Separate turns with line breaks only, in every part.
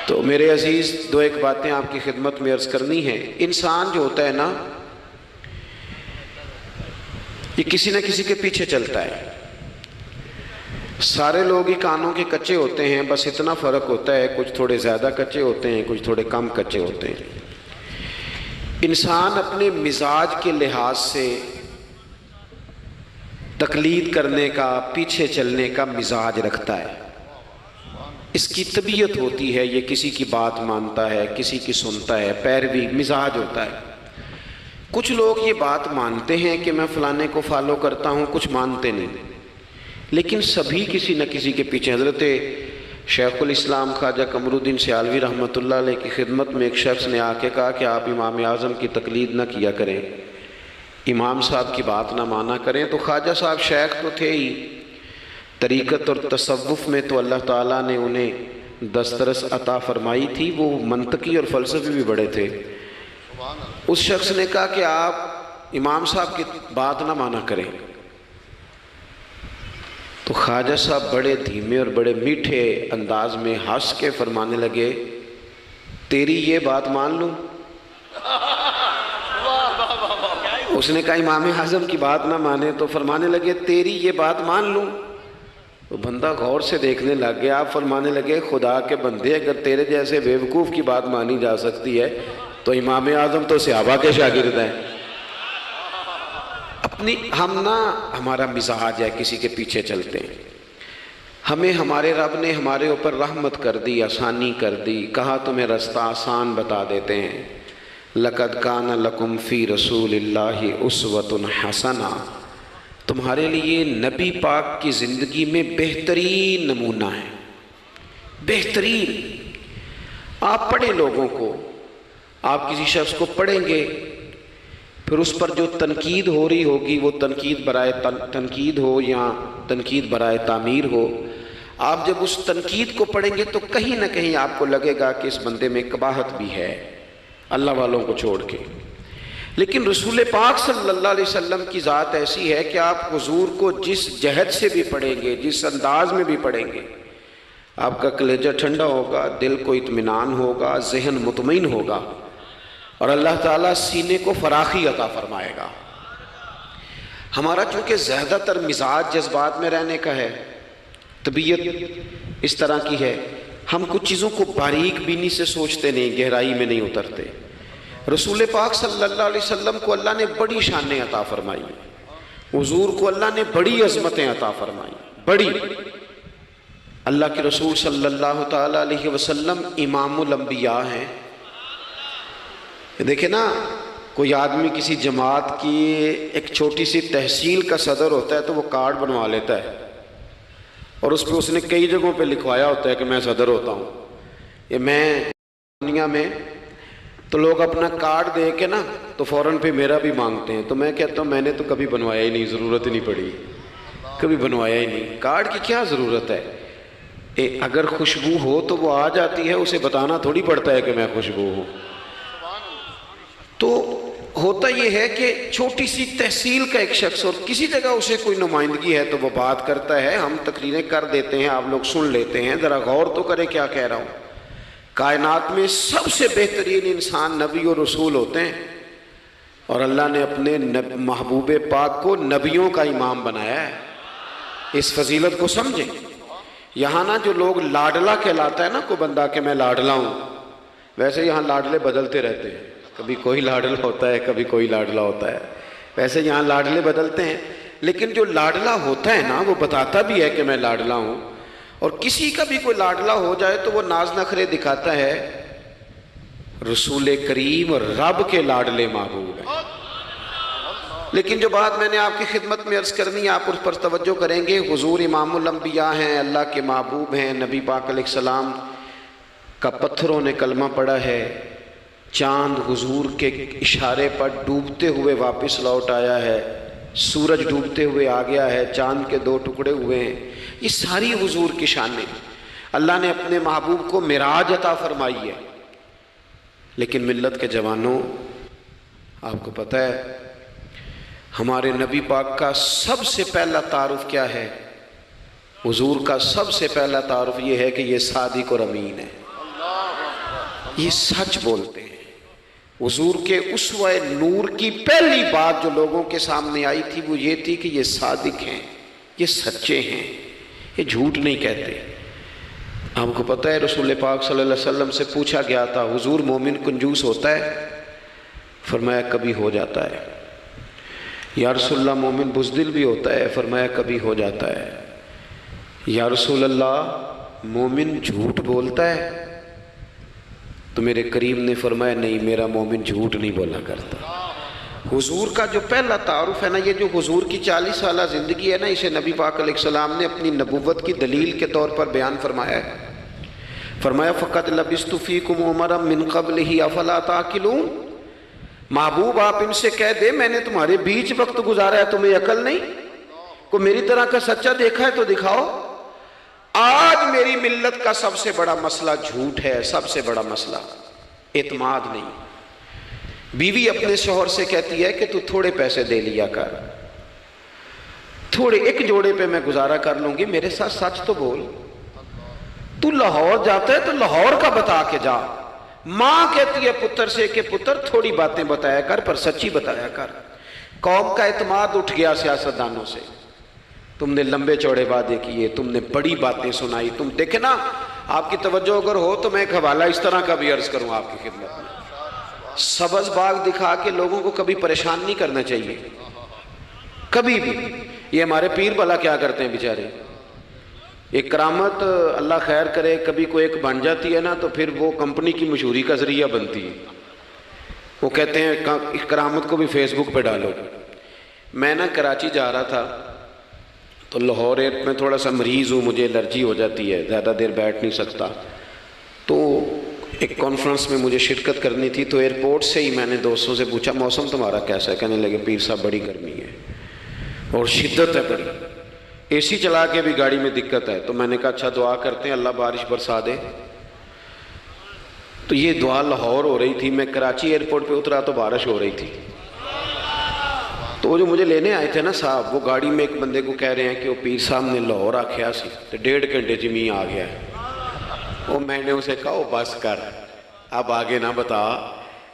تو میرے عزیز دو ایک باتیں آپ کی خدمت میں عرض کرنی ہیں۔ انسان جو ہوتا ہے نا، یہ کسی نہ کسی کے پیچھے چلتا ہے۔ سارے لوگ ہی کانوں کے کچے ہوتے ہیں، بس اتنا فرق ہوتا ہے، کچھ تھوڑے زیادہ کچے ہوتے ہیں، کچھ تھوڑے کم کچے ہوتے ہیں۔ انسان اپنے مزاج کے لحاظ سے تقلید کرنے کا، پیچھے چلنے کا مزاج رکھتا ہے۔ اس کی طبیعت ہوتی ہے، یہ کسی کی بات مانتا ہے، کسی کی سنتا ہے، پیروی مزاج ہوتا ہے۔ کچھ لوگ یہ بات مانتے ہیں کہ میں فلانے کو فالو کرتا ہوں، کچھ مانتے نہیں، لیکن سبھی کسی نہ کسی کے پیچھے۔ حضرت شیخ الاسلام خواجہ قمر الدین سیالوی رحمۃ اللہ علیہ کی خدمت میں ایک شخص نے آ کے کہا کہ آپ امام اعظم کی تقلید نہ کیا کریں، امام صاحب کی بات نہ مانا کریں۔ تو خواجہ صاحب شیخ تو تھے ہی، طریقت اور تصوف میں تو اللہ تعالیٰ نے انہیں دسترس عطا فرمائی تھی، وہ منطقی اور فلسفی بھی بڑے تھے۔ اس شخص نے کہا کہ آپ امام صاحب کی بات نہ مانا کریں۔ تو خواجہ صاحب بڑے دھیمے اور بڑے میٹھے انداز میں ہنس کے فرمانے لگے، تیری یہ بات مان لوں؟ اس نے کہا امام اعظم کی بات نہ مانے، تو فرمانے لگے تیری یہ بات مان لوں؟ تو بندہ غور سے دیکھنے لگ گیا، آپ فرمانے لگے خدا کے بندے، اگر تیرے جیسے بیوقوف کی بات مانی جا سکتی ہے تو امام اعظم تو صحابہ کے شاگرد ہیں۔ ہمارا مزاج ہے، کسی کے پیچھے چلتے ہیں۔ ہمیں ہمارے رب نے ہمارے اوپر رحمت کر دی، آسانی کر دی، کہا تمہیں رستہ آسان بتا دیتے ہیں۔ لَقَدْ كَانَ لَكُمْ فِي رَسُولِ اللَّهِ أُسْوَةٌ حَسَنَةٌ، تمہارے لیے نبی پاک کی زندگی میں بہترین نمونہ ہے، بہترین۔ آپ پڑھیں لوگوں کو، آپ کسی شخص کو پڑھیں گے، پھر اس پر جو تنقید ہو رہی ہوگی وہ تنقید برائے تنقید ہو یا تنقید برائے تعمیر ہو، آپ جب اس تنقید کو پڑھیں گے تو کہیں نہ کہیں آپ کو لگے گا کہ اس بندے میں قباحت بھی ہے، اللہ والوں کو چھوڑ کے۔ لیکن رسول پاک صلی اللہ علیہ وسلم کی ذات ایسی ہے کہ آپ حضور کو جس جہت سے بھی پڑھیں گے، جس انداز میں بھی پڑھیں گے، آپ کا کلیجہ ٹھنڈا ہوگا، دل کو اطمینان ہوگا، ذہن مطمئن ہوگا، اور اللہ تعالیٰ سینے کو فراخی عطا فرمائے گا۔ ہمارا چونکہ زیادہ تر مزاج جذبات میں رہنے کا ہے، طبیعت اس طرح کی ہے، ہم کچھ چیزوں کو باریک بینی سے سوچتے نہیں، گہرائی میں نہیں اترتے۔ رسول پاک صلی اللہ علیہ وسلم کو اللہ نے بڑی شانیں عطا فرمائی، حضور کو اللہ نے بڑی عظمتیں عطا فرمائی، بڑی۔ اللہ کے رسول صلی اللہ تعالیٰ علیہ وسلم امام الانبیاء ہیں۔ دیکھیں نا، کوئی آدمی کسی جماعت کی ایک چھوٹی سی تحصیل کا صدر ہوتا ہے تو وہ کارڈ بنوا لیتا ہے، اور اس پہ اس نے کئی جگہوں پہ لکھوایا ہوتا ہے کہ میں صدر ہوتا ہوں، یہ میں دنیا میں، تو لوگ اپنا کارڈ دے کے نا تو فوراً پہ میرا بھی مانگتے ہیں۔ تو میں کہتا ہوں میں نے تو کبھی بنوایا ہی نہیں، ضرورت ہی نہیں پڑی، کبھی بنوایا ہی نہیں، کارڈ کی کیا ضرورت ہے؟ اگر خوشبو ہو تو وہ آ جاتی ہے، اسے بتانا تھوڑی پڑتا ہے کہ میں خوشبو ہوں۔ تو ہوتا یہ ہے کہ چھوٹی سی تحصیل کا ایک شخص اور کسی جگہ اسے کوئی نمائندگی ہے تو وہ بات کرتا ہے، ہم تقریریں کر دیتے ہیں، آپ لوگ سن لیتے ہیں، ذرا غور تو کریں کیا کہہ رہا ہوں۔ کائنات میں سب سے بہترین انسان نبی اور رسول ہوتے ہیں، اور اللہ نے اپنے محبوب پاک کو نبیوں کا امام بنایا ہے۔ اس فضیلت کو سمجھیں۔ یہاں نا جو لوگ لاڈلا کہلاتا ہے نا کوئی بندہ کہ میں لاڈلا ہوں، ویسے یہاں لاڈلے بدلتے رہتے ہیں، کبھی کوئی لاڈلا ہوتا ہے، کبھی کوئی لاڈلا ہوتا ہے، ویسے یہاں لاڈلے بدلتے ہیں، لیکن جو لاڈلا ہوتا ہے نا وہ بتاتا بھی ہے کہ میں لاڈلا ہوں۔ اور کسی کا بھی کوئی لاڈلا ہو جائے تو وہ ناز نخرے دکھاتا ہے، رسول کریم اور رب کے لاڈلے محبوب ہیں۔ لیکن جو بات میں نے آپ کی خدمت میں عرض کرنی ہے، آپ اس پر توجہ کریں گے۔ حضور امام الانبیاء ہیں، اللہ کے محبوب ہیں، نبی پاک علیہ السلام کا پتھروں نے کلمہ پڑھا ہے، چاند حضور کے اشارے پر ڈوبتے ہوئے واپس لوٹ آیا ہے، سورج ڈوبتے ہوئے آ گیا ہے، چاند کے 2 ٹکڑے ہوئے ہیں، یہ ساری حضور کی شانیں۔ اللہ نے اپنے محبوب کو معراج عطا فرمائی ہے۔ لیکن ملت کے جوانوں، آپ کو پتہ ہے ہمارے نبی پاک کا سب سے پہلا تعارف کیا ہے؟ حضور کا سب سے پہلا تعارف یہ ہے کہ یہ صادق اور امین ہے۔ یہ سچ بولتے ہیں۔ حضور کے اسوہ نور کی پہلی بات جو لوگوں کے سامنے آئی تھی وہ یہ تھی کہ یہ صادق ہیں، یہ سچے ہیں، یہ جھوٹ نہیں کہتے۔ آپ کو پتہ ہے رسول پاک صلی اللہ علیہ وسلم سے پوچھا گیا تھا حضور مومن کنجوس ہوتا ہے؟ فرمایا کبھی ہو جاتا ہے۔ یا رسول اللہ مومن بزدل بھی ہوتا ہے؟ فرمایا کبھی ہو جاتا ہے۔ یا رسول اللہ مومن جھوٹ بولتا ہے؟ تو میرے کریم نے فرمایا نہیں، میرا مومن جھوٹ نہیں بولا کرتا۔ حضور کا جو پہلا تعارف ہے نا، یہ جو حضور کی 40 سالہ زندگی ہے نا، اسے نبی پاک علیہ السلام نے اپنی نبوت کی دلیل کے طور پر بیان فرمایا ہے۔ فرمایا فَقَدْ لَبِثْتُ فِيكُمْ عُمَرًا مِّن قَبْلِهِ أَفَلَا تَعْقِلُونَ۔ محبوب آپ ان سے کہہ دے میں نے تمہارے بیچ وقت گزارا ہے، تمہیں عقل نہیں؟ کوئی میری طرح کا سچا دیکھا ہے تو دکھاؤ۔ آج میری ملت کا سب سے بڑا مسئلہ جھوٹ ہے، سب سے بڑا مسئلہ اعتماد نہیں۔ بیوی اپنے شوہر سے کہتی ہے کہ تو تھوڑے پیسے دے لیا کر، تھوڑے ایک جوڑے پہ میں گزارا کر لوں گی، میرے ساتھ سچ تو بول۔ تو لاہور جاتا ہے تو لاہور کا بتا کے جا۔ ماں کہتی ہے پتر سے کہ پتر تھوڑی باتیں بتایا کر پر سچی بتایا کر۔ قوم کا اعتماد اٹھ گیا سیاستدانوں سے، تم نے لمبے چوڑے وعدے کیے، تم نے بڑی باتیں سنائی۔ تم دیکھیں نا، آپ کی توجہ اگر ہو تو میں ایک حوالہ اس طرح کا بھی عرض کروں آپ کی خدمت میں۔ سبز باغ دکھا کے لوگوں کو کبھی پریشان نہیں کرنا چاہیے، کبھی بھی۔ یہ ہمارے پیر بھلا کیا کرتے ہیں بیچارے، ایک کرامت اللہ خیر کرے کبھی کوئی ایک بن جاتی ہے نا تو پھر وہ کمپنی کی مشہوری کا ذریعہ بنتی ہے۔ وہ کہتے ہیں اس کرامت کو بھی فیس بک پہ ڈالو۔ میں نا کراچی جا رہا تھا تو لاہور میں تھوڑا سا مریض ہوں، مجھے الرجی ہو جاتی ہے، زیادہ دیر بیٹھ نہیں سکتا۔ تو ایک کانفرنس میں مجھے شرکت کرنی تھی، تو ایئرپورٹ سے ہی میں نے دوستوں سے پوچھا موسم تمہارا کیسا ہے؟ کہنے لگے پیر صاحب بڑی گرمی ہے اور شدت ہے بڑی، اے سی چلا کے بھی گاڑی میں دقت ہے۔ تو میں نے کہا اچھا دعا کرتے ہیں اللہ بارش برسا دے۔ تو یہ دعا لاہور ہو رہی تھی، میں کراچی ایئرپورٹ پہ اترا تو بارش ہو رہی تھی۔ تو وہ جو مجھے لینے آئے تھے نا صاحب، وہ گاڑی میں ایک بندے کو کہہ رہے ہیں کہ وہ پیر صاحب نے لاہور آکھیا سی تو 1.5 گھنٹے جمی آ گیا ہے۔ وہ میں نے اسے کہا بس کر، اب آگے نہ بتا،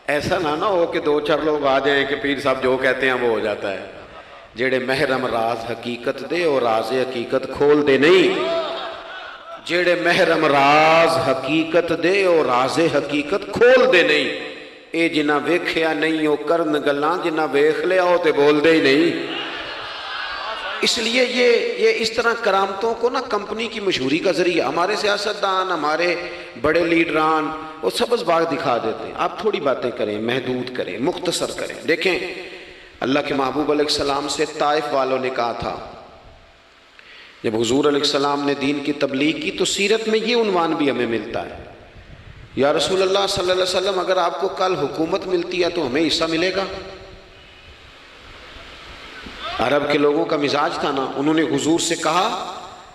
ایسا نہ ہو کہ 2-4 لوگ آ جائیں کہ پیر صاحب جو کہتے ہیں وہ ہو جاتا ہے۔ جڑے محرم راز حقیقت دے اور راز حقیقت کھول دے نہیں، جڑے محرم راز حقیقت دے اور راز حقیقت کھول دے نہیں، اے جنہ ویکھیا نہیں ہو کرن گلاں، جنہ ویکھ لیا ہو تے بول دے ہی نہیں۔ اس لیے یہ اس طرح کرامتوں کو نا کمپنی کی مشہوری کا ذریعہ، ہمارے سیاستدان، ہمارے بڑے لیڈران وہ سبز باغ دکھا دیتے ہیں۔ آپ تھوڑی باتیں کریں، محدود کریں، مختصر کریں۔ دیکھیں اللہ کے محبوب علیہ السلام سے طائف والوں نے کہا تھا، جب حضور علیہ السلام نے دین کی تبلیغ کی تو سیرت میں یہ عنوان بھی ہمیں ملتا ہے، یا رسول اللہ صلی اللہ علیہ وسلم اگر آپ کو کل حکومت ملتی ہے تو ہمیں حصہ ملے گا؟ عرب کے لوگوں کا مزاج تھا نا، انہوں نے حضور سے کہا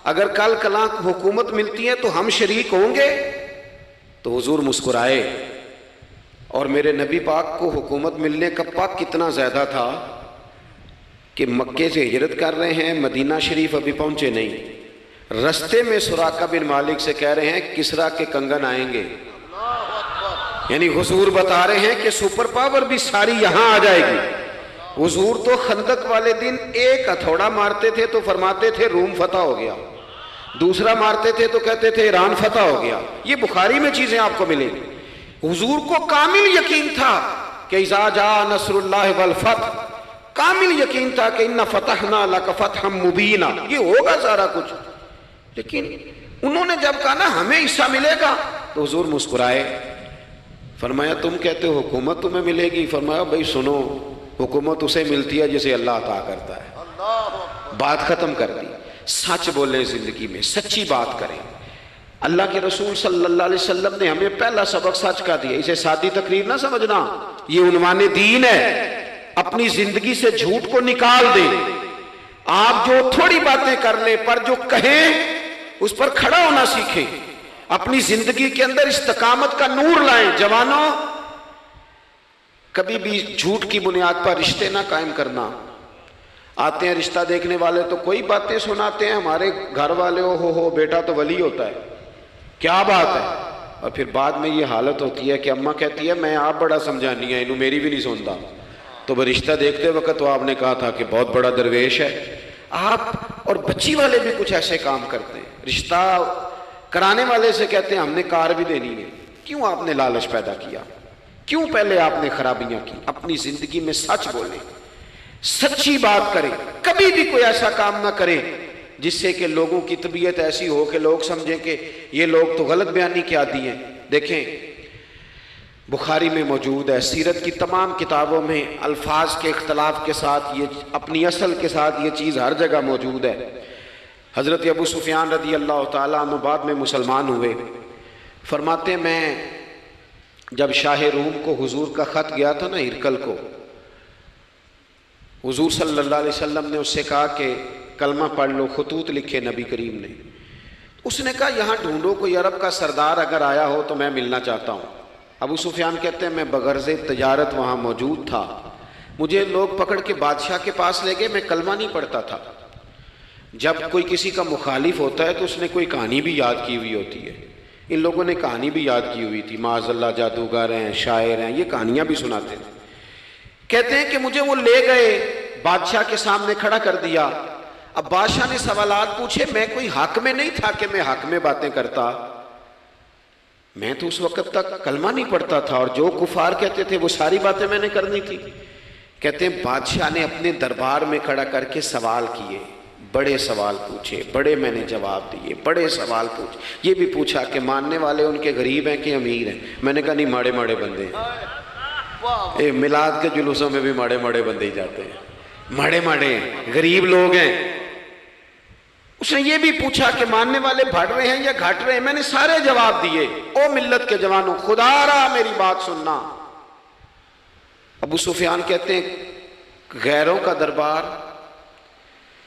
اگر کل کلاں حکومت ملتی ہے تو ہم شریک ہوں گے؟ تو حضور مسکرائے، اور میرے نبی پاک کو حکومت ملنے کا پاک کتنا زیادہ تھا کہ مکے سے ہجرت کر رہے ہیں، مدینہ شریف ابھی پہنچے نہیں، رستے میں سراقہ بن مالک سے کہہ رہے ہیں کسرا کے کنگن آئیں گے، یعنی حضور بتا رہے ہیں کہ سپر پاور بھی ساری یہاں آ جائے گی۔ حضور تو خندق والے دن ایک ہتھوڑا مارتے تھے تو فرماتے تھے روم فتح ہو گیا، دوسرا مارتے تھے تو کہتے تھے ایران فتح ہو گیا۔ یہ بخاری میں چیزیں آپ کو ملیں گی۔ حضور کو کامل یقین تھا کہ اذا جاء نصر اللہ والفتح، کامل یقین تھا کہ ان فتحنا لک فتحا مبینا، یہ ہوگا سارا کچھ۔ لیکن انہوں نے جب کہا نا ہمیں حصہ ملے گا تو حضور مسکرائے، فرمایا تم کہتے ہو حکومت تمہیں ملے گی، فرمایا بھائی سنو، حکومت اسے ملتی ہے جسے اللہ عطا کرتا ہے۔ بات ختم کر دی۔ سچ بولیں زندگی میں، سچی بات کریں۔ اللہ کے رسول صلی اللہ علیہ وسلم نے ہمیں پہلا سبق سچ کا دیا، اسے سادی تقریر نہ سمجھنا، یہ عنوان دین ہے۔ اپنی زندگی سے جھوٹ کو نکال دیں۔ آپ جو تھوڑی باتیں کر لیں پر جو کہیں اس پر کھڑا ہونا سیکھیں، اپنی زندگی کے اندر استقامت کا نور لائیں۔ جوانوں، کبھی بھی جھوٹ کی بنیاد پر رشتے نہ قائم کرنا۔ آتے ہیں رشتہ دیکھنے والے تو کوئی باتیں سناتے ہیں، ہمارے گھر والے ہو بیٹا تو ولی ہوتا ہے، کیا بات ہے؟ اور پھر بعد میں یہ حالت ہوتی ہے کہ اماں کہتی ہے میں آپ بڑا سمجھانی ہے انہوں میری بھی نہیں سنتا، تو وہ رشتہ دیکھتے وقت تو آپ نے کہا تھا کہ بہت بڑا درویش ہے آپ. اور بچی والے بھی کچھ ایسے کام کرتے ہیں، رشتہ کرانے والے سے کہتے ہیں ہم نے کار بھی دینی ہے. کیوں آپ نے لالچ پیدا کیا؟ کیوں پہلے آپ نے خرابیاں کی؟ اپنی زندگی میں سچ بولیں، سچی بات کریں، کبھی بھی کوئی ایسا کام نہ کریں جس سے کہ لوگوں کی طبیعت ایسی ہو کہ لوگ سمجھیں کہ یہ لوگ تو غلط بیانی کے عادی ہیں. دیکھیں بخاری میں موجود ہے، سیرت کی تمام کتابوں میں الفاظ کے اختلاف کے ساتھ یہ اپنی اصل کے ساتھ یہ چیز ہر جگہ موجود ہے. حضرت ابو سفیان رضی اللہ تعالیٰ عنہ بعد میں مسلمان ہوئے. فرماتے میں جب شاہ روم کو حضور کا خط گیا تھا نا ہرقل کو، حضور صلی اللہ علیہ وسلم نے اس سے کہا کہ کلمہ پڑھ لو، خطوط لکھے نبی کریم نے. اس نے کہا یہاں ڈھونڈو کوئی عرب کا سردار اگر آیا ہو تو میں ملنا چاہتا ہوں. ابو سفیان کہتے ہیں میں بغرض تجارت وہاں موجود تھا، مجھے لوگ پکڑ کے بادشاہ کے پاس لے گئے، میں کلمہ نہیں پڑھتا تھا. جب کوئی کسی کا مخالف ہوتا ہے تو اس نے کوئی کہانی بھی یاد کی ہوئی ہوتی ہے. ان لوگوں نے کہانی بھی یاد کی ہوئی تھی، معاذ اللہ جادوگر ہیں، شاعر ہیں، یہ کہانیاں بھی سناتے تھے. کہتے ہیں کہ مجھے وہ لے گئے، بادشاہ کے سامنے کھڑا کر دیا. اب بادشاہ نے سوالات پوچھے، میں کوئی حق میں نہیں تھا کہ میں حق میں باتیں کرتا، میں تو اس وقت تک کلمہ نہیں پڑھتا تھا اور جو کفار کہتے تھے وہ ساری باتیں میں نے کرنی تھی. کہتے ہیں بادشاہ نے اپنے دربار میں کھڑا کر کے سوال کیے، بڑے سوال پوچھے، بڑے میں نے جواب دیے، بڑے سوال پوچھے. یہ بھی پوچھا کہ ماننے والے ان کے غریب ہیں کہ امیر ہیں؟ میں نے کہا نہیں، ماڑے ماڑے بندے ہیں. میلاد کے جلوسوں میں بھی ماڑے ماڑے بندے ہی جاتے ہیں، ماڑے ماڑے ہیں، غریب لوگ ہیں. اس نے یہ بھی پوچھا کہ ماننے والے بڑھ رہے ہیں یا گھٹ رہے ہیں؟ میں نے سارے جواب دیے. او ملت کے جوانوں، خدا را میری بات سننا. ابو سفیان کہتے ہیں غیروں کا دربار،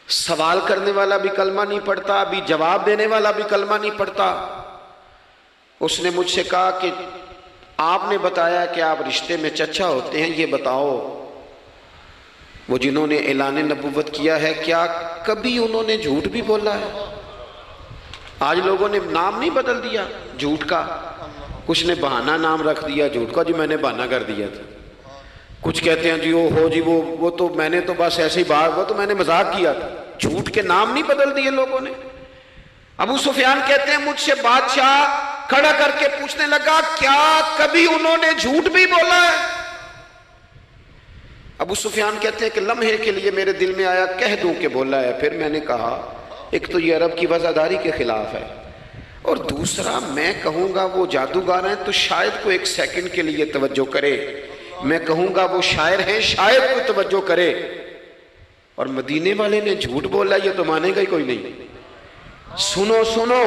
سوال کرنے والا بھی کلمہ نہیں پڑھتا، ابھی جواب دینے والا بھی کلمہ نہیں پڑھتا. اس نے مجھ سے کہا کہ آپ نے بتایا کہ آپ رشتے میں چچا ہوتے ہیں، یہ بتاؤ وہ جنہوں نے اعلان نبوت کیا ہے کیا کبھی انہوں نے جھوٹ بھی بولا ہے؟ آج لوگوں نے نام نہیں بدل دیا جھوٹ کا، کچھ نے بہانہ نام رکھ دیا جھوٹ کا، جی میں نے بہانہ کر دیا تھا. کچھ کہتے ہیں جی وہ تو میں نے تو بس ایسے ہی بات، وہ تو میں نے مذاق کیا تھا. جھوٹ کے نام نہیں بدل دیے لوگوں نے. ابو سفیان کہتے ہیں مجھ سے بادشاہ کھڑا کر کے پوچھنے لگا کیا کبھی انہوں نے جھوٹ بھی بولا ہے؟ ابو سفیان کہتے ہیں کہ لمحے کے لیے میرے دل میں آیا کہہ دوں کہ بولا ہے. پھر میں نے کہا ایک تو یہ عرب کی وفاداری کے خلاف ہے، اور دوسرا میں کہوں گا وہ جادوگر ہیں تو شاید کو ایک سیکنڈ کے لیے توجہ کرے، میں کہوں گا وہ شاعر ہیں شاید کو توجہ کرے، اور مدینے والے نے جھوٹ بولا یہ تو مانے گا ہی کوئی نہیں. سنو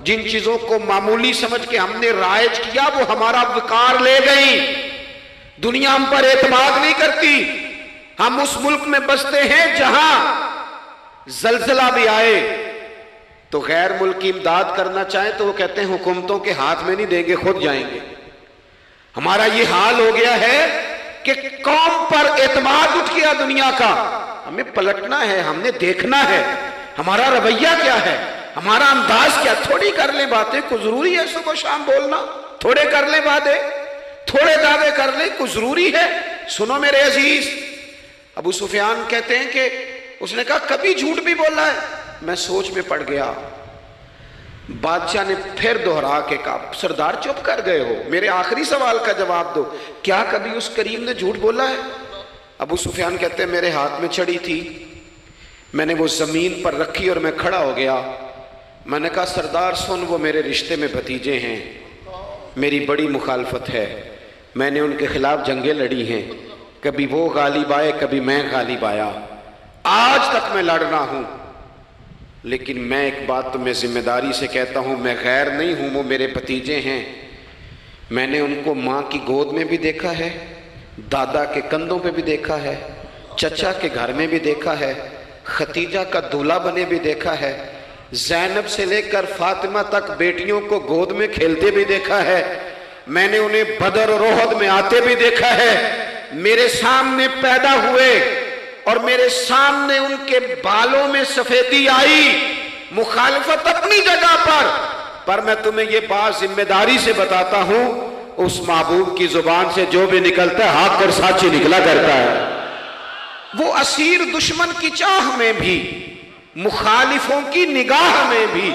جن چیزوں کو معمولی سمجھ کے ہم نے رائج کیا وہ ہمارا وقار لے گئی. دنیا ہم پر اعتماد نہیں کرتی. ہم اس ملک میں بستے ہیں جہاں زلزلہ بھی آئے تو غیر ملکی امداد کرنا چاہیں تو وہ کہتے ہیں حکومتوں کے ہاتھ میں نہیں دیں گے، خود جائیں گے. ہمارا یہ حال ہو گیا ہے کہ قوم پر اعتماد اٹھ گیا دنیا کا. ہمیں پلٹنا ہے، ہم نے دیکھنا ہے ہمارا رویہ کیا ہے، ہمارا انداز کیا. تھوڑی کر لیں باتیں، کوئی ضروری ہے صبح شام بولنا؟ تھوڑے کر لیں باتیں، تھوڑے دعوے کر لیں، کوئی ضروری ہے؟ سنو میرے عزیز، ابو سفیان کہتے ہیں کہ اس نے کہا کبھی جھوٹ بھی بولا ہے؟ میں سوچ میں پڑ گیا. بادشاہ نے پھر دہرا کے کہا سردار چپ کر گئے ہو، میرے آخری سوال کا جواب دو، کیا کبھی اس کریم نے جھوٹ بولا ہے؟ ابو سفیان کہتے ہیں میرے ہاتھ میں چھڑی تھی، میں نے وہ زمین پر رکھی اور میں کھڑا ہو گیا. میں نے کہا سردار سن، وہ میرے رشتے میں بھتیجے ہیں، میری بڑی مخالفت ہے، میں نے ان کے خلاف جنگیں لڑی ہیں، کبھی وہ غالب آئے کبھی میں غالب آیا، آج تک میں لڑ رہا ہوں. لیکن میں ایک بات تمہیں ذمہ داری سے کہتا ہوں، میں غیر نہیں ہوں، وہ میرے بھتیجے ہیں. میں نے ان کو ماں کی گود میں بھی دیکھا ہے، دادا کے کندھوں پہ بھی دیکھا ہے، چچا کے گھر میں بھی دیکھا ہے، ختیجہ کا دولہا بنے بھی دیکھا ہے، زینب سے لے کر فاطمہ تک بیٹیوں کو گود میں کھیلتے بھی دیکھا ہے، میں نے انہیں بدر اور احد میں آتے بھی دیکھا ہے. میرے سامنے پیدا ہوئے اور میرے سامنے ان کے بالوں میں سفیدی آئی. مخالفت اپنی جگہ پر، پر میں تمہیں یہ بات ذمہ داری سے بتاتا ہوں، اس محبوب کی زبان سے جو بھی نکلتا ہے حق اور سچ ہی نکلا کرتا ہے۔ وہ اسیر دشمن کی چاہ میں بھی، مخالفوں کی نگاہ میں بھی،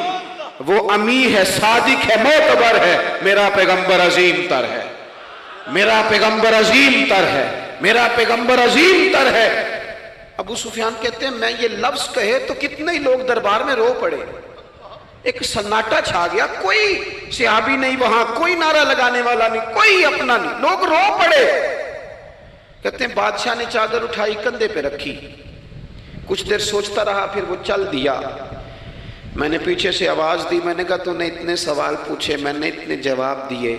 وہ امی ہے، صادق ہے، معتبر ہے، میرا پیغمبر عظیم تر ہے، میرا پیغمبر عظیم تر ہے، میرا پیغمبر عظیم تر ہے۔ ابو سفیان کہتے ہیں میں یہ لفظ کہے تو کتنے ہی لوگ دربار میں رو پڑے، ایک سناٹا چھا گیا، کوئی صحابی نہیں وہاں، کوئی نعرہ لگانے والا نہیں، کوئی اپنا نہیں، لوگ رو پڑے۔ کہتے ہیں بادشاہ نے چادر اٹھائی کندھے پہ رکھی، کچھ دیر سوچتا رہا، پھر وہ چل دیا۔ میں نے پیچھے سے آواز دی، میں نے کہا تو نے اتنے سوال پوچھے، میں نے اتنے جواب دیے،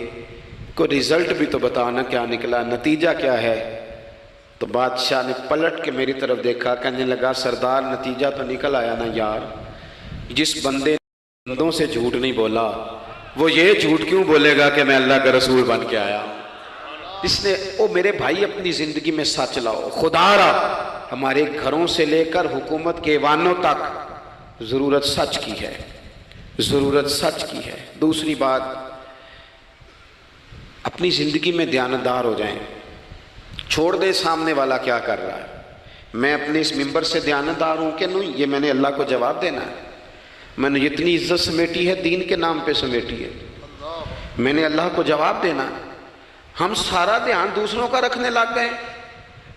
کوئی رزلٹ بھی تو بتانا کیا نکلا، نتیجہ کیا ہے؟ تو بادشاہ نے پلٹ کے میری طرف دیکھا، کہنے لگا سردار نتیجہ تو نکل آیا نا یار، جس بندے نے بندوں سے جھوٹ نہیں بولا وہ یہ جھوٹ کیوں بولے گا کہ میں اللہ کا رسول بن کے آیا ہوں؟ اس نے او میرے بھائی اپنی زندگی میں سچ لاؤ، خدا را ہمارے گھروں سے لے کر حکومت کے ایوانوں تک ضرورت سچ کی ہے، ضرورت سچ کی ہے۔ دوسری بات، اپنی زندگی میں دیانتدار ہو جائیں، چھوڑ دے سامنے والا کیا کر رہا ہے، میں اپنے اس ممبر سے دیانتدار ہوں کہ نہیں، یہ میں نے اللہ کو جواب دینا ہے۔ میں نے اتنی عزت سمیٹی ہے، دین کے نام پہ سمیٹی ہے، میں نے اللہ کو جواب دینا ہے۔ ہم سارا دھیان دوسروں کا رکھنے لگ گئے۔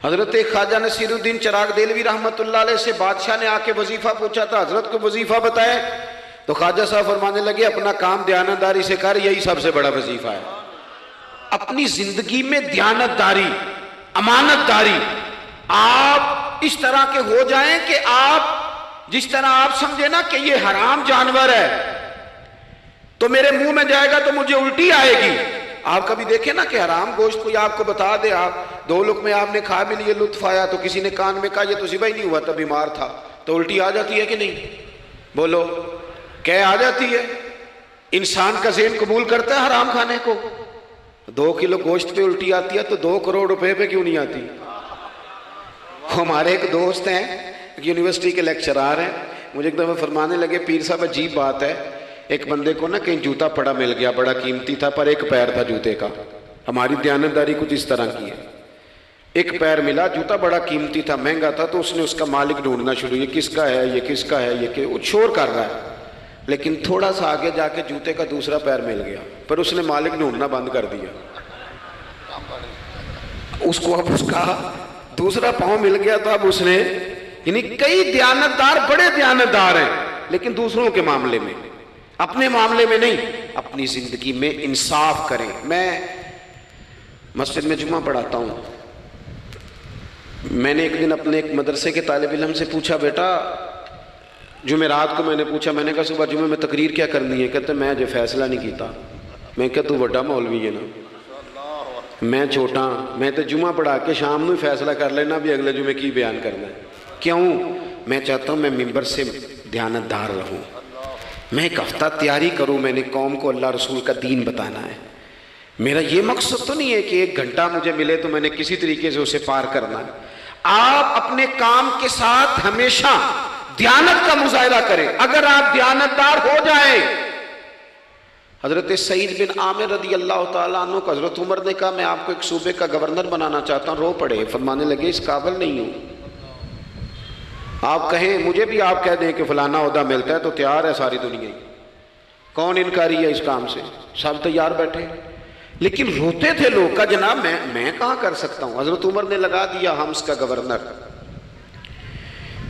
حضرت خواجہ نصیر الدین چراغ دہلوی رحمۃ اللہ علیہ سے بادشاہ نے آ کے وظیفہ پوچھا تھا، حضرت کو وظیفہ بتائے، تو خواجہ صاحب فرمانے لگے اپنا کام دیانتداری سے کر، یہی سب سے بڑا وظیفہ ہے۔ اپنی زندگی میں دیانتداری، امانت داری، آپ اس طرح کے ہو جائیں کہ آپ جس طرح آپ سمجھے نا کہ یہ حرام جانور ہے تو میرے منہ میں جائے گا تو مجھے الٹی آئے گی۔ آپ کبھی دیکھیں نا کہ حرام گوشت کوئی آپ کو بتا دے، آپ دو لقمے آپ نے کھا بھی لیے، لطف آیا، تو کسی نے کان میں کہا یہ تو ذبح ہی نہیں ہوا تھا، بیمار تھا، تو الٹی آ جاتی ہے کہ نہیں؟ بولو کیا آ جاتی ہے؟ انسان کا ذہن قبول کرتا ہے حرام کھانے کو؟ 2 کلو گوشت پہ الٹی آتی ہے تو 2 کروڑ روپے پہ کیوں نہیں آتی؟ ہمارے ایک دوست ہیں، یونیورسٹی کے لیکچرار ہیں، مجھے ایک دفعہ فرمانے لگے پیر صاحب عجیب بات ہے، ایک بندے کو نا کہیں جوتا پڑا مل گیا، بڑا قیمتی تھا پر ایک پیر تھا جوتے کا۔ ہماری دیانتداری کچھ اس طرح کی ہے، ایک پیر ملا، جوتا بڑا قیمتی تھا، مہنگا تھا، تو اس نے اس کا مالک ڈھونڈنا شروع، یہ کس کا ہے، یہ کس کا ہے، یہ کہ وہ شور کر رہا ہے، لیکن تھوڑا سا آگے جا کے جوتے کا دوسرا پیر مل گیا، پر اس نے مالک ڈھونڈنا بند کر دیا۔ اس کو اب اس کا دوسرا پاؤں مل گیا تو اب اس نے، یعنی کئی دیانتدار بڑے دیانتدار ہیں لیکن دوسروں کے معاملے میں، اپنے معاملے میں نہیں۔ اپنی زندگی میں انصاف کریں۔ میں مسجد میں جمعہ پڑھاتا ہوں، میں نے ایک دن اپنے ایک مدرسے کے طالب علم سے پوچھا، بیٹا جمعرات کو میں نے پوچھا، میں نے کہا صبح جمعہ میں تقریر کیا کرنی ہے؟ کہتے میں جو فیصلہ نہیں کیتا۔ میں کہا تو بڑا مولوی ہے نا، میں چھوٹا، میں تو جمعہ پڑھا کے شام میں فیصلہ کر لینا بھی اگلے جمعے کی بیان کرنا ہے۔ کیوں؟ میں چاہتا ہوں میں ممبر سے دیانتدار رہوں، میں ایک ہفتہ تیاری کروں، میں نے قوم کو اللہ رسول کا دین بتانا ہے۔ میرا یہ مقصد تو نہیں ہے کہ 1 گھنٹہ مجھے ملے تو میں نے کسی طریقے سے اسے پار کرنا ہے۔ آپ اپنے کام کے ساتھ ہمیشہ دیانت کا مظاہرہ کریں۔ اگر آپ دیانتدار ہو جائیں، حضرت سعید بن عامر رضی اللہ تعالیٰ عنہ کو حضرت عمر نے کہا میں آپ کو ایک صوبے کا گورنر بنانا چاہتا ہوں، رو پڑے، فرمانے لگے اس قابل نہیں ہوں۔ آپ کہیں مجھے بھی آپ کہہ دیں کہ فلانا عہدہ ملتا ہے تو تیار ہے ساری دنیا ہی، کون انکاری ہے اس کام سے، سب تیار بیٹھے، لیکن روتے تھے لوگ کا جناب میں کہاں کر سکتا ہوں۔ حضرت عمر نے لگا دیا حمص کا گورنر۔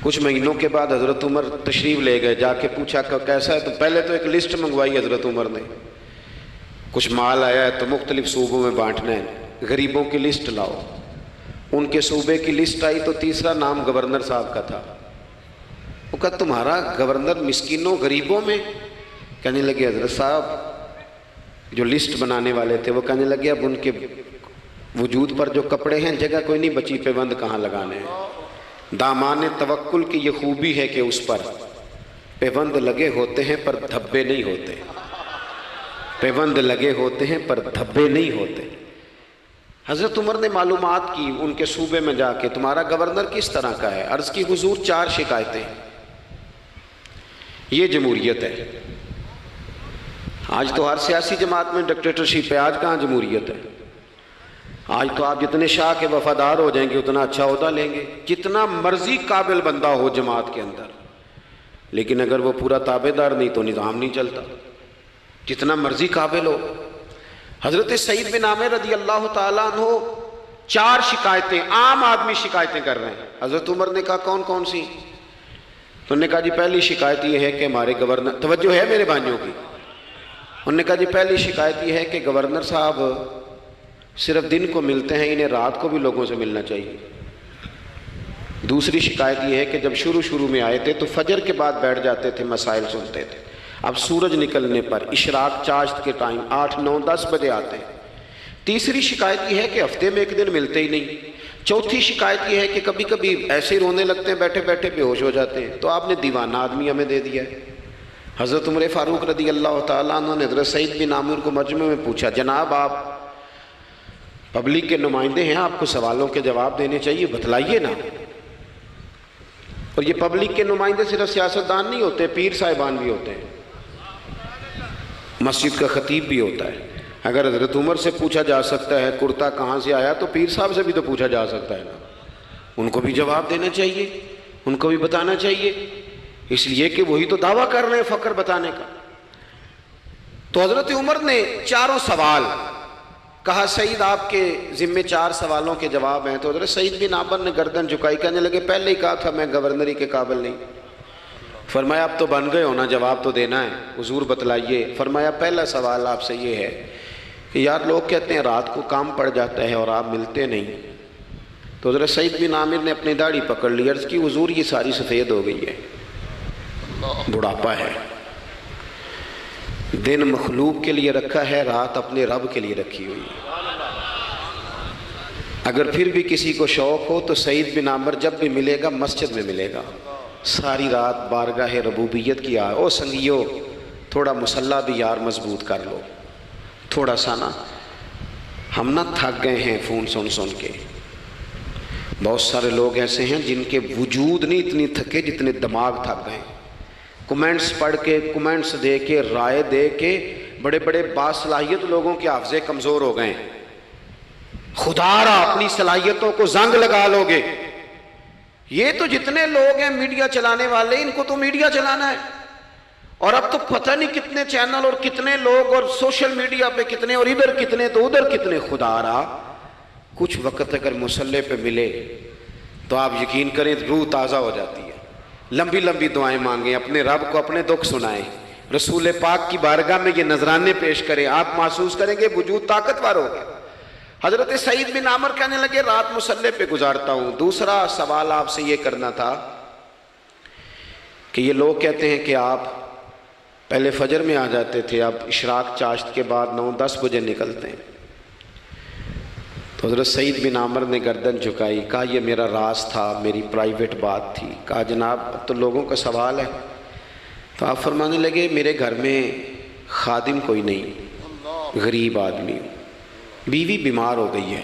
کچھ مہینوں کے بعد حضرت عمر تشریف لے گئے، جا کے پوچھا کہ کیسا ہے، تو پہلے تو ایک لسٹ منگوائی حضرت عمر نے، کچھ مال آیا ہے تو مختلف صوبوں میں بانٹنا ہے، غریبوں کی لسٹ لاؤ۔ ان کے صوبے کی لسٹ آئی تو تیسرا نام گورنر صاحب کا تھا۔ وہ کہا تمہارا گورنر مسکینوں غریبوں میں؟ کہنے لگے حضرت صاحب جو لسٹ بنانے والے تھے وہ کہنے لگے اب ان کے وجود پر جو کپڑے ہیں جگہ کوئی نہیں بچی، پیوند کہاں لگانے ہیں۔ دامان توکل کی یہ خوبی ہے کہ اس پر پیوند لگے ہوتے ہیں پر دھبے نہیں ہوتے، پیوند لگے ہوتے ہیں پر دھبے نہیں ہوتے۔ حضرت عمر نے معلومات کی ان کے صوبے میں جا کے تمہارا گورنر کس طرح کا ہے؟ عرض کی حضور 4 شکایتیں، یہ جمہوریت ہے، آج تو ہر سیاسی جماعت میں ڈکٹیٹرشپ ہے، آج کہاں جمہوریت ہے؟ آج تو آپ جتنے شاہ کے وفادار ہو جائیں گے اتنا اچھا عہدہ لیں گے، جتنا مرضی قابل بندہ ہو جماعت کے اندر، لیکن اگر وہ پورا تابع دار نہیں تو نظام نہیں چلتا، جتنا مرضی قابل ہو۔ حضرت سعید بن عامر رضی اللہ تعالیٰ عنہ 4 شکایتیں، عام آدمی شکایتیں کر رہے ہیں۔ حضرت عمر نے کہا کون کون سی؟ تو انہوں نے کہا جی پہلی شکایت یہ ہے کہ ہمارے گورنر، توجہ ہے میرے بھائیوں کی، انہوں نے کہا جی پہلی شکایت یہ ہے کہ گورنر صاحب صرف دن کو ملتے ہیں، انہیں رات کو بھی لوگوں سے ملنا چاہیے۔ دوسری شکایت یہ ہے کہ جب شروع میں آئے تھے تو فجر کے بعد بیٹھ جاتے تھے، مسائل سنتے تھے، اب سورج نکلنے پر اشراق چاشت کے ٹائم 8، 9، 10 بجے آتے ہیں۔ تیسری شکایت یہ ہے کہ ہفتے میں ایک دن ملتے ہی نہیں۔ چوتھی شکایت یہ ہے کہ کبھی کبھی ایسے ہی رونے لگتے ہیں، بیٹھے بیٹھے بے ہوش ہو جاتے ہیں، تو آپ نے دیوانہ آدمی ہمیں دے دیا ہے۔ حضرت عمر فاروق رضی اللہ تعالیٰ عنہ نے حضرت سعید بن عامر کو مجمع میں پوچھا، جناب آپ پبلک کے نمائندے ہیں، آپ کو سوالوں کے جواب دینے چاہیے، بتلائیے نا۔ اور یہ پبلک کے نمائندے صرف سیاستدان نہیں ہوتے، پیر صاحبان بھی ہوتے ہیں، مسجد کا خطیب بھی ہوتا ہے۔ اگر حضرت عمر سے پوچھا جا سکتا ہے کرتا کہاں سے آیا تو پیر صاحب سے بھی تو پوچھا جا سکتا ہے نا، ان کو بھی جواب دینا چاہیے، ان کو بھی بتانا چاہیے، اس لیے کہ وہی تو دعویٰ کر رہے ہیں فقر بتانے کا۔ تو حضرت عمر نے 4 سوال کہا، سعید آپ کے ذمے 4 سوالوں کے جواب ہیں۔ تو حضرت سعید بن عامر نے گردن جھکائی، کہنے لگے پہلے ہی کہا تھا میں گورنری کے قابل نہیں۔ فرمایا اب تو بن گئے ہونا، جواب تو دینا ہے، حضور بتلائیے۔ فرمایا پہلا سوال آپ سے یہ ہے کہ یار لوگ کہتے ہیں رات کو کام پڑ جاتا ہے اور آپ ملتے نہیں۔ تو حضرت سعید بن عامر نے اپنی داڑھی پکڑ لی، عرض کی حضور یہ ساری سفید ہو گئی ہے، بڑھاپا ہے، دن مخلوق کے لیے رکھا ہے، رات اپنے رب کے لیے رکھی ہوئی ہے۔ اگر پھر بھی کسی کو شوق ہو تو سعید بن عامر جب بھی ملے گا مسجد میں ملے گا، ساری رات بارگاہ ربوبیت کی او سنگیو تھوڑا مسلح بھی یار مضبوط کر لو، تھوڑا سا نا، ہم نہ تھک گئے ہیں فون سن کے۔ بہت سارے لوگ ایسے ہیں جن کے وجود نہیں اتنی تھکے جتنے دماغ تھک گئے، کمنٹس پڑھ کے، کمنٹس دے کے، رائے دے کے، بڑے بڑے باصلاحیت لوگوں کے حافظے کمزور ہو گئے ہیں۔ خدا را اپنی صلاحیتوں کو زنگ لگا لو گے۔ یہ تو جتنے لوگ ہیں میڈیا چلانے والے، ان کو تو میڈیا چلانا ہے، اور اب تو پتہ نہیں کتنے چینل اور کتنے لوگ اور سوشل میڈیا پہ کتنے، اور ادھر کتنے تو ادھر کتنے۔ خدا را کچھ وقت اگر مصلے پہ ملے تو آپ یقین کریں روح تازہ ہو جاتی ہے، لمبی لمبی دعائیں مانگیں، اپنے رب کو اپنے دکھ سنائیں، رسول پاک کی بارگاہ میں یہ نذرانے پیش کریں، آپ محسوس کریں گے وجود طاقتور ہو گیا۔ حضرت سعید بن عامر کہنے لگے رات مصلے پہ گزارتا ہوں۔ دوسرا سوال آپ سے یہ کرنا تھا کہ یہ لوگ کہتے ہیں کہ آپ پہلے فجر میں آ جاتے تھے، اب اشراق چاشت کے بعد 9-10 بجے نکلتے ہیں۔ تو حضرت سعید بن عامر نے گردن جھکائی، کہا یہ میرا راز تھا، میری پرائیویٹ بات تھی۔ کہا جناب اب تو لوگوں کا سوال ہے۔ تو آپ فرمانے لگے میرے گھر میں خادم کوئی نہیں، غریب آدمی ہوں، بیوی بیمار ہو گئی ہے،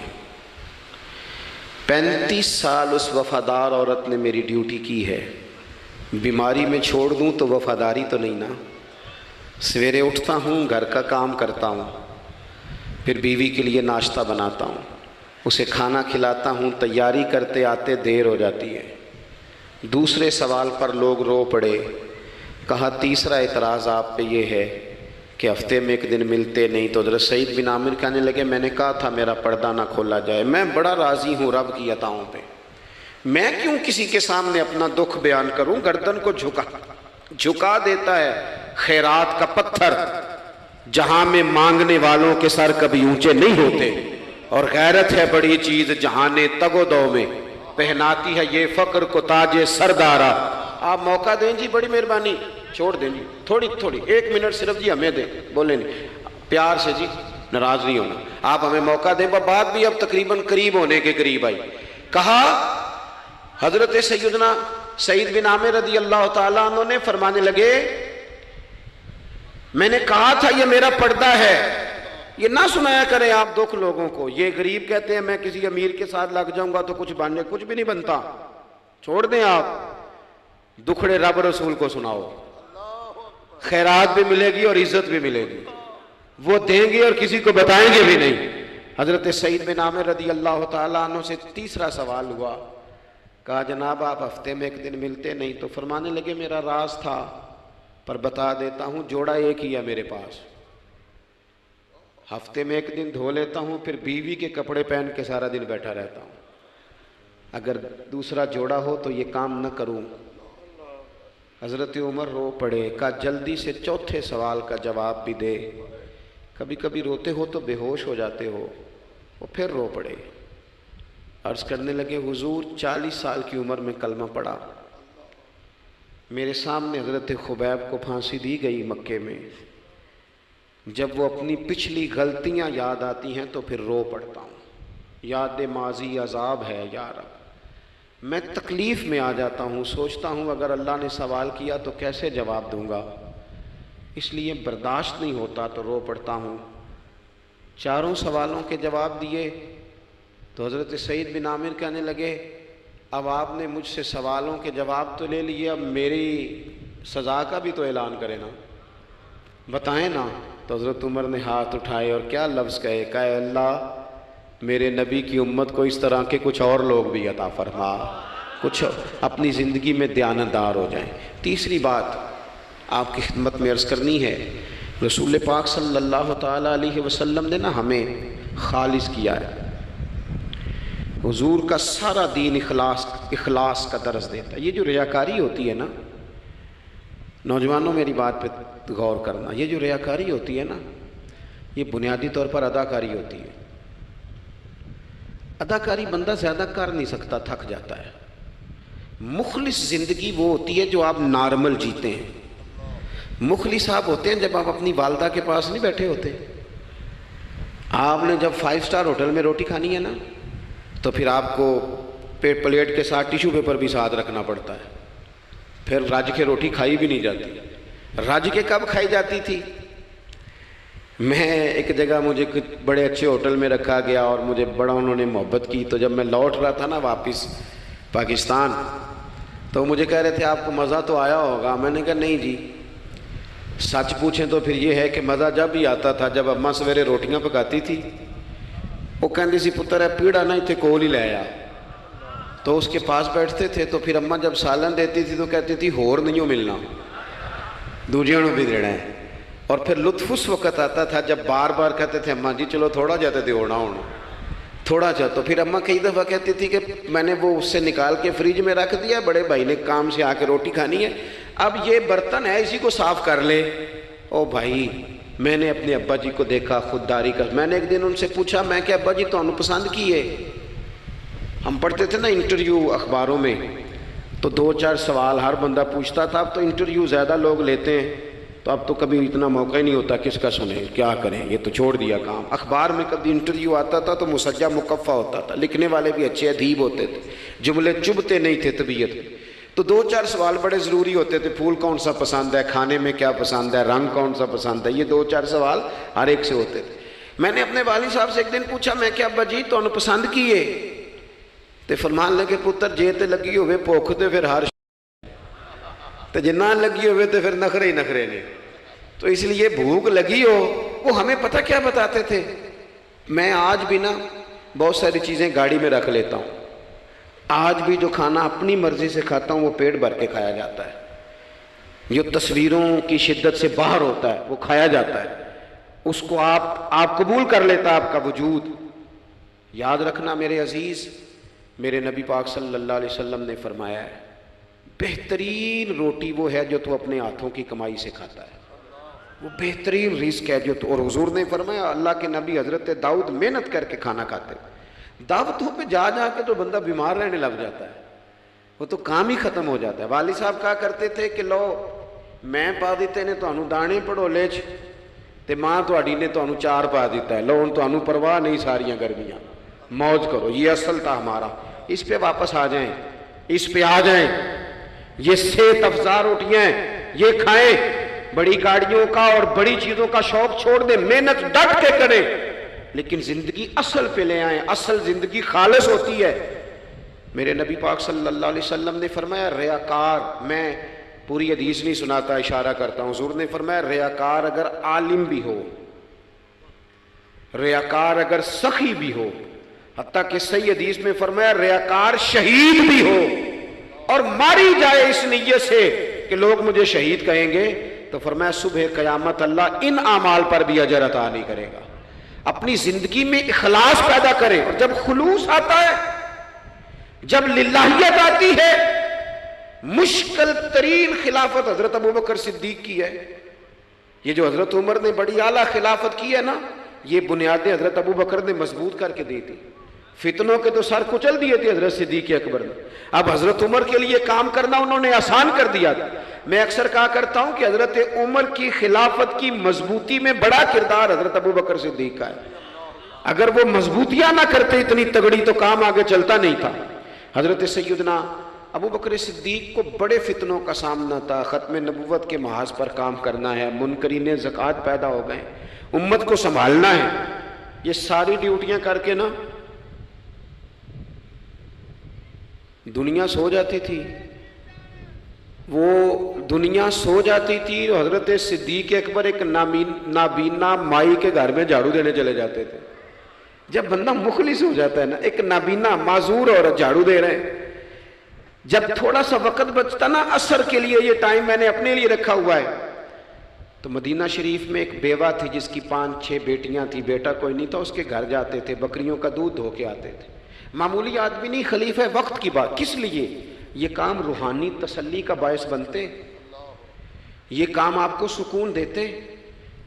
35 سال اس وفادار عورت نے میری ڈیوٹی کی ہے، بیماری میں چھوڑ دوں تو وفاداری تو نہیں نا۔ سویرے اٹھتا ہوں، گھر کا کام کرتا ہوں، پھر بیوی کے لیے ناشتہ بناتا ہوں، اسے کھانا کھلاتا ہوں، تیاری کرتے آتے دیر ہو جاتی ہے۔ دوسرے سوال پر لوگ رو پڑے۔ کہا تیسرا اعتراض آپ پہ یہ ہے کہ ہفتے میں ایک دن ملتے نہیں۔ تو حضرت سعید بن عامر کہنے لگے میں نے کہا تھا میرا پردہ نہ کھولا جائے، میں بڑا راضی ہوں رب کی عطاؤں پہ، میں کیوں کسی کے سامنے اپنا دکھ بیان کروں۔ گردن کو جھکا دیتا ہے خیرات کا پتھر، جہاں میں مانگنے والوں کے سر کبھی اونچے نہیں ہوتے، اور غیرت ہے بڑی چیز جہانے تگ و دو میں، پہناتی ہے یہ فقر کو تاج سردارا۔ آپ موقع دیں جی، بڑی مہربانی، چھوڑ دیں جی، تھوڑی 1 منٹ صرف جی ہمیں دیں، بولیں نہیں پیار سے جی، ناراض نہیں ہونا، آپ ہمیں موقع دیں۔ بات بھی اب تقریباً قریب ہونے کے قریب آئی۔ کہا حضرت سیدنا سعید بن عامر رضی اللہ تعالیٰ عنہ نے فرمانے لگے میں نے کہا تھا یہ میرا پردہ ہے، یہ نہ سنایا کریں آپ دکھ لوگوں کو۔ یہ غریب کہتے ہیں میں کسی امیر کے ساتھ لگ جاؤں گا تو کچھ بھی نہیں بنتا، چھوڑ دیں آپ، دکھڑے رب رسول کو سناؤ، خیرات بھی ملے گی اور عزت بھی ملے گی۔ وہ دیں گے اور کسی کو بتائیں گے بھی نہیں۔ حضرت سعید بن عامر رضی اللہ تعالیٰ عنہ سے تیسرا سوال ہوا، کہا جناب آپ ہفتے میں ایک دن ملتے نہیں، تو فرمانے لگے میرا راز تھا پر بتا دیتا ہوں، جوڑا ایک ہی ہے میرے پاس، ہفتے میں ایک دن دھو لیتا ہوں، پھر بیوی کے کپڑے پہن کے سارا دن بیٹھا رہتا ہوں، اگر دوسرا جوڑا ہو تو یہ کام نہ کروں۔ حضرت عمر رو پڑے، کہا جلدی سے چوتھے سوال کا جواب بھی دے، کبھی کبھی روتے ہو تو بے ہوش ہو جاتے ہو۔ وہ پھر رو پڑے، عرض کرنے لگے حضور 40 سال کی عمر میں کلمہ پڑھا، میرے سامنے حضرت خبیب کو پھانسی دی گئی مکے میں، جب وہ اپنی پچھلی غلطیاں یاد آتی ہیں تو پھر رو پڑتا ہوں، یاد ماضی عذاب ہے یا رب، میں تکلیف میں آ جاتا ہوں، سوچتا ہوں اگر اللہ نے سوال کیا تو کیسے جواب دوں گا، اس لیے برداشت نہیں ہوتا تو رو پڑتا ہوں۔ چاروں سوالوں کے جواب دیے تو حضرت سعید بن عامر کہنے لگے اب آپ نے مجھ سے سوالوں کے جواب تو لے لیے، اب میری سزا کا بھی تو اعلان کرے نا، بتائیں نا۔ تو حضرت عمر نے ہاتھ اٹھائے اور کیا لفظ کہے، کہے اللہ میرے نبی کی امت کو اس طرح کے کچھ اور لوگ بھی عطا فرما، کچھ اپنی زندگی میں دیانتدار ہو جائیں۔ تیسری بات آپ کی خدمت میں عرض کرنی ہے، رسول پاک صلی اللہ تعالیٰ علیہ وسلم نے نا ہمیں خالص کیا ہے، حضور کا سارا دین اخلاص کا درس دیتا ہے۔ یہ جو ریاکاری ہوتی ہے نا، نوجوانوں میری بات پہ غور کرنا، یہ جو ریاکاری ہوتی ہے نا، یہ بنیادی طور پر اداکاری ہوتی ہے۔ اداکاری بندہ زیادہ کر نہیں سکتا، تھک جاتا ہے۔ مخلص زندگی وہ ہوتی ہے جو آپ نارمل جیتے ہیں۔ مخلص آپ ہوتے ہیں جب آپ اپنی والدہ کے پاس نہیں بیٹھے ہوتے، آپ نے جب 5 اسٹار ہوٹل میں روٹی کھانی ہے نا تو پھر آپ کو پلیٹ کے ساتھ ٹیشو پیپر بھی ساتھ رکھنا پڑتا ہے، پھر رج کے روٹی کھائی بھی نہیں جاتی۔ رج کے کب کھائی جاتی تھی؟ میں ایک جگہ مجھے کچھ بڑے اچھے ہوٹل میں رکھا گیا اور مجھے بڑا انہوں نے محبت کی، تو جب میں لوٹ رہا تھا نا واپس پاکستان تو مجھے کہہ رہے تھے آپ کو مزہ تو آیا ہوگا، میں نے کہا نہیں جی، سچ پوچھیں تو پھر یہ ہے کہ مزہ جب ہی آتا تھا جب اماں سویرے روٹیاں پکاتی تھی، وہ کہندی سی پتر ہے پیڑا نہ اتنے کول ہی لے آیا، تو اس کے پاس بیٹھتے تھے، تو پھر اماں جب سالن دیتی تھی تو کہتی تھی ہور نہیں ملنا، دوجیاں نوں بھی دینا ہے۔ اور پھر لطف اس وقت آتا تھا جب بار بار کہتے تھے اماں جی چلو تھوڑا جاتے تھے ہونا تھوڑا جا، تو پھر اماں کئی دفعہ کہتی تھی کہ میں نے وہ اس سے نکال کے فریج میں رکھ دیا، بڑے بھائی نے کام سے آ کے روٹی کھانی ہے، اب یہ برتن ہے اسی کو صاف کر لے۔ او بھائی میں نے اپنے ابا جی کو دیکھا خودداری کا، میں نے ایک دن ان سے پوچھا میں کہ ابا جی تو انہوں پسند کیے، ہم پڑھتے تھے نا انٹرویو اخباروں میں تو 2-4 سوال ہر بندہ پوچھتا تھا، اب تو انٹرویو زیادہ لوگ لیتے ہیں تو اب تو کبھی اتنا موقع ہی نہیں ہوتا کس کا سنیں کیا کریں، یہ تو چھوڑ دیا کام۔ اخبار میں کبھی انٹرویو آتا تھا تو مسجع مکفہ ہوتا تھا، لکھنے والے بھی اچھے ادیب ہوتے تھے، جملے چبھتے نہیں تھے طبیعت، تو 2-4 سوال بڑے ضروری ہوتے تھے، پھول کون سا پسند ہے، کھانے میں کیا پسند ہے، رنگ کون سا پسند ہے، یہ 2-4 سوال ہر ایک سے ہوتے تھے۔ میں نے اپنے والد صاحب سے ایک دن پوچھا میں کہ ابا جی تو انہوں پسند کیے، تے فرمان لگے پتر جے تے لگی ہوئے بھوک تے پھر ہر تے جے نہ لگی ہوئے تے پھر نخرے ہی نخرے نے، تو اس لیے بھوک لگی ہو۔ وہ ہمیں پتہ کیا بتاتے تھے، میں آج بھی نا بہت ساری چیزیں گاڑی میں رکھ لیتا ہوں، آج بھی جو کھانا اپنی مرضی سے کھاتا ہوں وہ پیٹ بھر کے کھایا جاتا ہے، جو تصویروں کی شدت سے باہر ہوتا ہے وہ کھایا جاتا ہے، اس کو آپ قبول کر لیتا آپ کا وجود۔ یاد رکھنا میرے عزیز، میرے نبی پاک صلی اللہ علیہ وسلم نے فرمایا ہے بہترین روٹی وہ ہے جو تو اپنے ہاتھوں کی کمائی سے کھاتا ہے، وہ بہترین رزق ہے جو تو، اور حضور نے فرمایا اللہ کے نبی حضرت داؤد محنت کر کے کھانا کھاتے، دعوتوں پہ جا جا کے تو بندہ بیمار رہنے لگ جاتا ہے، وہ تو کام ہی ختم ہو جاتا ہے۔ والد صاحب کہا کرتے تھے کہ لو میں پا دیتے نے تانوں دانے پڑولے چ تے ماں تہاڈی نے تانوں چار پا دیتا ہے، لو ہن تانوں پرواہ نہیں ساریاں گرمیاں، موج کرو، یہ اصل تھا ہمارا۔ اس پہ واپس آ جائیں، اس پہ آ جائیں، یہ صحت افزا روٹیاں یہ کھائیں، بڑی گاڑیوں کا اور بڑی چیزوں کا شوق چھوڑ دیں، محنت ڈٹ کے کریں، لیکن زندگی اصل پہ لے آئیں، اصل زندگی خالص ہوتی ہے۔ میرے نبی پاک صلی اللہ علیہ وسلم نے فرمایا ریاکار، میں پوری حدیث نہیں سناتا اشارہ کرتا ہوں، حضور نے فرمایا ریاکار اگر عالم بھی ہو، ریاکار اگر سخی بھی ہو، حتیٰ کہ صحیح حدیث میں فرمایا ریاکار شہید بھی ہو اور ماری جائے اس نیت سے کہ لوگ مجھے شہید کہیں گے، تو فرمایا صبح قیامت اللہ ان اعمال پر بھی اجر عطا نہیں کرے گا۔ اپنی زندگی میں اخلاص پیدا کرے، اور جب خلوص آتا ہے، جب للہیت آتی ہے، مشکل ترین خلافت حضرت ابوبکر صدیق کی ہے۔ یہ جو حضرت عمر نے بڑی اعلیٰ خلافت کی ہے نا، یہ بنیادیں حضرت ابوبکر نے مضبوط کر کے دی تھی۔ فتنوں کے تو سر کچل دیے تھے حضرت صدیق اکبر نے، اب حضرت عمر کے لیے کام کرنا انہوں نے آسان کر دیا تھا۔ میں اکثر کہا کرتا ہوں کہ حضرت عمر کی خلافت کی مضبوطی میں بڑا کردار حضرت ابوبکر صدیق کا ہے۔ اگر وہ مضبوطیاں نہ کرتے اتنی تگڑی تو کام آگے چلتا نہیں تھا۔ حضرت سیدنا ابوبکر صدیق کو بڑے فتنوں کا سامنا تھا، ختم نبوت کے محاذ پر کام کرنا ہے، منکرین زکوٰۃ پیدا ہو گئے، امت کو سنبھالنا ہے، یہ ساری ڈیوٹیاں کر کے نا دنیا سو جاتی تھی، وہ دنیا سو جاتی تھی، اور حضرت صدیق اکبر ایک نابینا مائی کے گھر میں جھاڑو دینے چلے جاتے تھے۔ جب بندہ مخلص ہو جاتا ہے نا، ایک نابینا معذور عورت جھاڑو دے رہے ہیں، جب تھوڑا سا وقت بچتا نا عصر کے لیے، یہ ٹائم میں نے اپنے لیے رکھا ہوا ہے، تو مدینہ شریف میں ایک بیوہ تھی جس کی 5-6 بیٹیاں تھی، بیٹا کوئی نہیں تھا، اس کے گھر جاتے تھے، بکریوں کا دودھ دھو کے آتے تھے۔ معمولی آدمی نہیں، خلیفہ وقت کی بات، کس لیے؟ یہ کام روحانی تسلی کا باعث بنتے، یہ کام آپ کو سکون دیتے،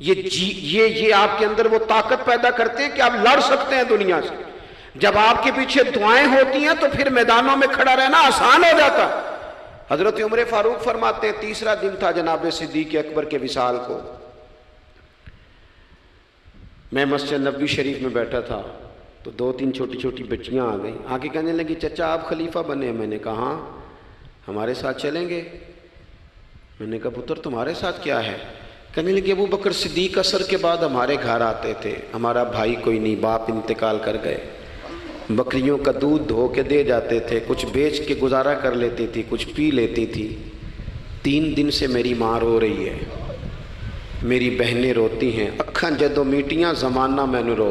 یہ آپ کے اندر وہ طاقت پیدا کرتے کہ آپ لڑ سکتے ہیں دنیا سے۔ جب آپ کے پیچھے دعائیں ہوتی ہیں تو پھر میدانوں میں کھڑا رہنا آسان ہو جاتا۔ حضرت عمر فاروق فرماتے ہیں تیسرا دن تھا جناب صدیق اکبر کے وصال کو، میں مسجد نبوی شریف میں بیٹھا تھا تو 2-3 چھوٹی چھوٹی بچیاں آ گئیں، آ کے کہنے لگی چچا آپ خلیفہ بنے ہیں؟ میں نے کہا ہاں، ہمارے ساتھ چلیں گے؟ میں نے کہا پتر تمہارے ساتھ کیا ہے؟ کہنے لگی ابو بکر صدیق عصر کے بعد ہمارے گھر آتے تھے، ہمارا بھائی کوئی نہیں، باپ انتقال کر گئے، بکریوں کا دودھ دھو کے دے جاتے تھے، کچھ بیچ کے گزارا کر لیتی تھی، کچھ پی لیتی تھی۔ 3 دن سے میری ماں رو رہی ہے، میری بہنیں روتی ہیں، اکھاں جدوں میٹیاں زمانہ مینوں رو